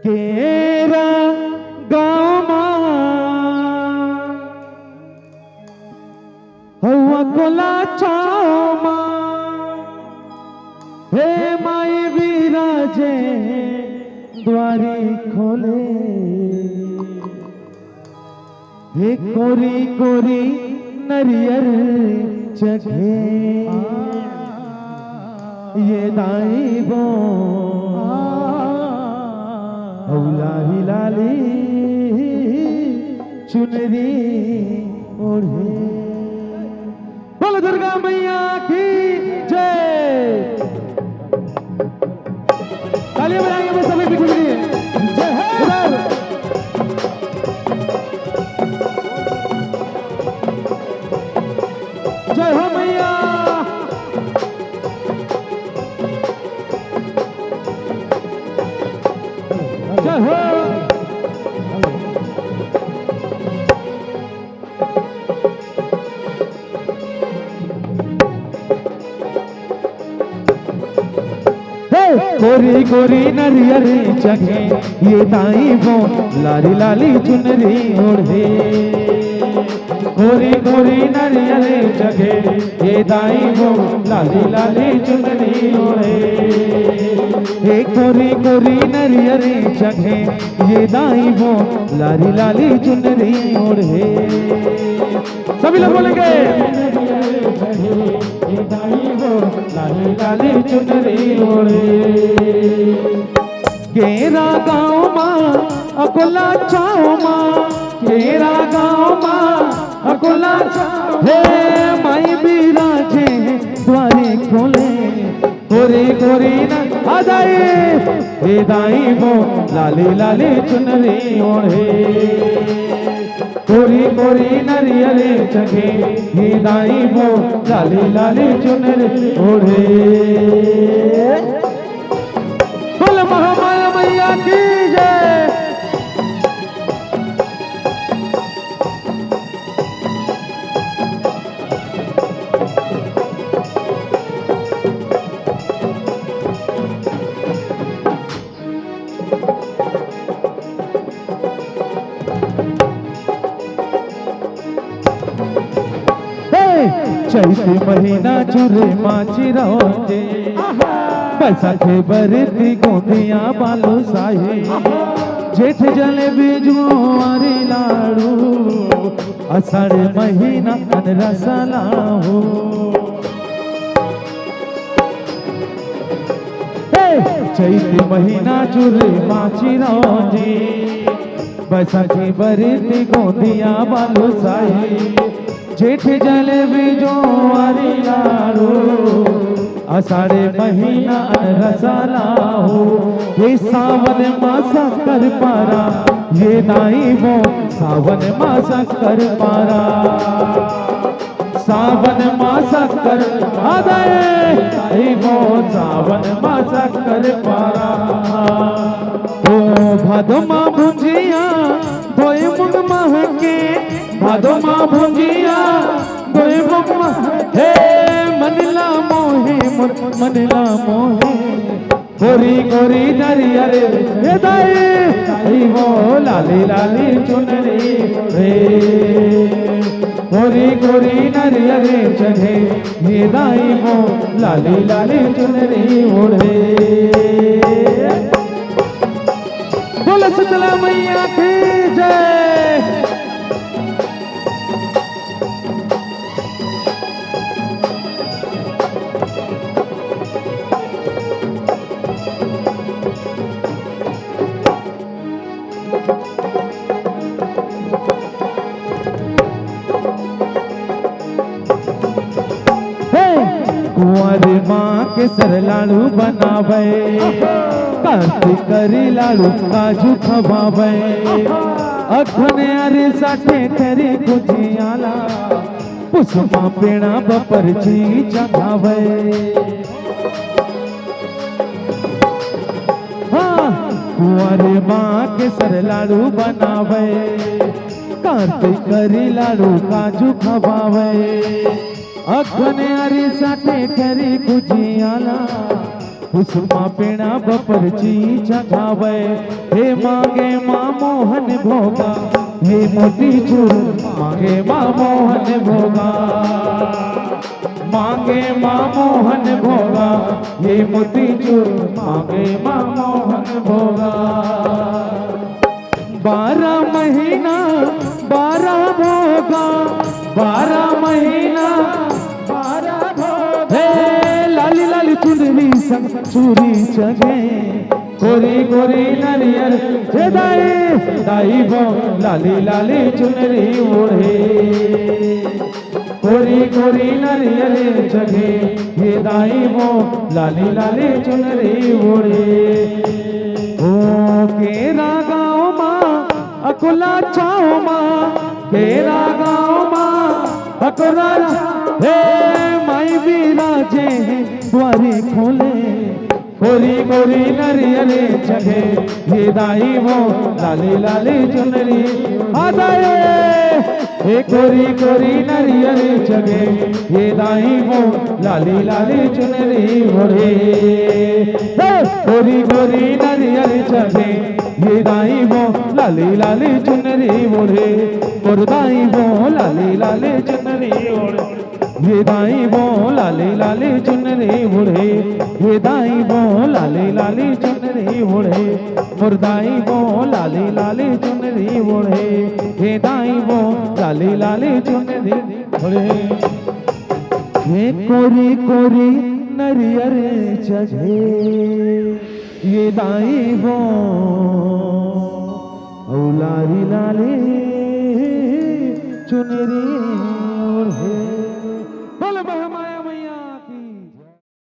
केरा गाँव हवा कोला छामा हे माई विराजे द्वारी खोले हे कोरी कोरी नरियर जगे ये दाई बो लाली लाली चुनरी ओढ़े। बोलो दुर्गा मैया की जय। तालियां बजाएंगे मैं सभी पीछे के लिए। जय हो जय हो मैया। जय हो। गोरी गोरी नरियर जगे ये दाई वो लाली लाली चुनरी ओढ़े। गोरी गोरी नरियर जगे ये दाई वो लाली लाली चुनरी ओढ़े। हे गोरी गोरी नरियर जगे ये दाई वो लाली लाली चुनरी ओढ़े। सभी लोग बोलेंगे ये दाई वो लाली लाली चुनरी ओढ़े। केरा गाँव माँ अकोला छाओ माँ केरा गाँव माँ अकोला छाओ हे माई बिराजे द्वारे खोले गोरी गोरी न आदाई हे दाई वो लाली लाली चुनरी ओढ़े। गोरी गोरी नरियर जगे हे दाई वो लाली लाली चुनरी ओढ़े। बोल महामाया मैया की जय। चैती महीना चूरे माची रोजे बैसाखे बरती गोंदिया बालू साही जेठ जलेबी जुआरी लाड़ू अषाढ़ महीना अनरसला हो। चैती महीना चूरे माची रोजे बैसाखे बरती गोंदिया बालू साही जेठ जलेबी जुआरी लाड़ू अषाढ़ महीना रसाला हो। ये सावन मासा कर पारा ये दाई वो सावन मासा कर पारा सावन मासा कर आदाई वो सावन मासा कर पारा। ओ भादो माँ भुंजिया धोए मुंग महके भादो माँ भुंजिया धोए मुंग महके मनला मोहे मनला मोहे गोरी गोरी नरियर हे दाई वो लाली लाली चुनरी रे। गोरी गोरी नरियर जगे हे दाई वो लाली लाली चुनरी ओढ़े। बोलो शीतला मैया की जय। कुंवर माँ के सर लाड़ू बनावे कार्तिक करी लाड़ू काजू खवावे अखने अरे साठे तेरी गुजियाला पुष्पा पेड़ा बपर जी चढ़ावे। हाँ कुंवर माँ के सर लाड़ू बनावे कार्तिक करी लाड़ू काजू खवावे अखने अरी साठे करी गुजियाला हुस्मा पेड़ा बपर ची जगावे हे मांगे माँ मोहन भोगा ये मोती चूर मांगे माँ मोहन भोगा मांगे माँ मोहन भोगा ये मोती चूर मांगे माँ मोहन भोगा 12 महीना 12 भोगा 12 महीना 12 भोगा लाली लाली चुनरी संग चूरी चगे गोरी गोरी नरियर जे दाई वो लाली लाली चुनरी ओढ़े गोरी गोरी नरियर जगे ये दाई वो लाली लाली चुनरी ओढ़े ओ केरा गाँव माँ अकुला छाओ माँ केरा गाँव माँ अकुला हे माई भी राजे द्वारे खोले गोरी गोरी नरियरे जगे ये दाई वो लाली लाली चुनरी आदाए हे गोरी गोरी नरियरे जगे ये दाई वो लाली लाली चुनरी ओढ़े गोरी गोरी नरियरे जगे ये दाई वो लाली लाली चुनरी ओढ़े और दाई वो लाली लाली चुनरी ओढ़े ये दाई वो लाली लाली चुनरी ओढ़े ये दाई वो लाली लाली चुनरी ओढ़े मुर्दाई वो लाली लाली चुनरी ओढ़े ये दाई वो लाली लाली चुनरी ओढ़े ये कोरी कोरी नरियर जगे ये दाई वो लाली लाली चुनरी ओढ़े